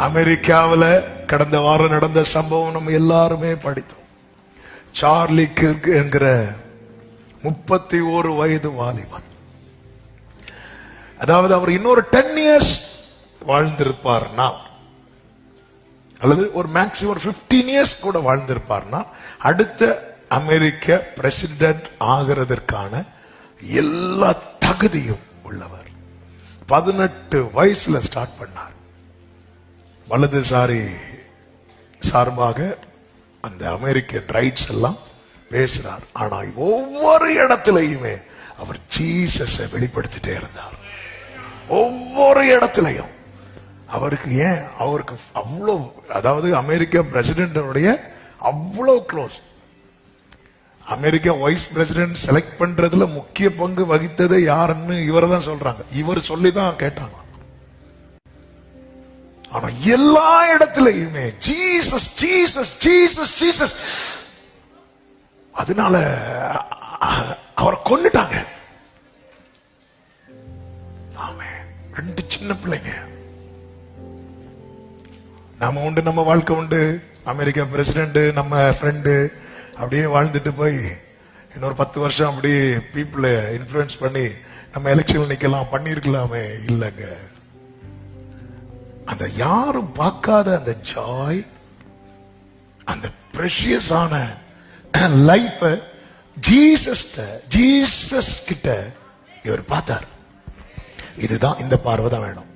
அமெரிக்காவில் கடந்த வாரம் நடந்த சம்பவம் நம்ம எல்லாருமே படித்தோம். சார்லி கிர்க் என்கிற 31 வயது வாலிபன், அதாவது அவர் இன்னொரு 10 இயர்ஸ் வாழ்ந்திருப்பார்னா, அல்லது ஒரு மேக்சிமம் 15 இயர்ஸ் கூட வாழ்ந்திருப்பார்னா, அடுத்த அமெரிக்க பிரசிடென்ட் ஆகிறதற்கான எல்லா தகுதியும் உள்ளவர். 18 வயசுல ஸ்டார்ட் பண்ணார். வலதுசாரி சார்பாக அந்த அமெரிக்கன் ரைட்ஸ் எல்லாம் பேசுறார். ஆனா ஒவ்வொரு இடத்திலையுமே அவர் ஜீசஸை வெளிப்படுத்திட்டே இருந்தார். ஒவ்வொரு இடத்திலையும் அவருக்கு அவ்வளவு, அதாவது அமெரிக்க பிரசிடென்ட் அவ்வளவு close. America vice president select பண்றதுல முக்கிய பங்கு வகித்தது யாருன்னு இவர் தான் சொல்றாங்க. இவர் சொல்லிதான் கேட்டாங்க. ஆனா எல்லா இடத்திலையுமே ஜீசஸ் ஜீசஸ் ஜீசஸ் ஜீசஸ். அதனால அவரை கொன்னுட்டாங்க. ஆமே, 2 சின்ன பிள்ளைங்க. நாம உண்டு, நம்ம வாழ்க்கை உண்டு, அமெரிக்கா பிரசிடென்ட் நம்ம ஃப்ரெண்டு, அப்படியே வாழ்ந்துட்டு போய் இன்னொரு 10 வருஷம் அப்படியே பீப்புளை இன்ஃப்ளூயன்ஸ் பண்ணி நம்ம எலெக்ஷன் நிக்கலாம், பண்ணிருக்கலாமே. இல்லைங்க, அந்த யாரும் பார்க்காத அந்த ஜாய், அந்த பிரஷியஸ் ஆன லைஃப் ஜீசஸ் கிட்ட இவர் பார்த்தார். இதுதான், இந்த பார்வை தான் வேணும்.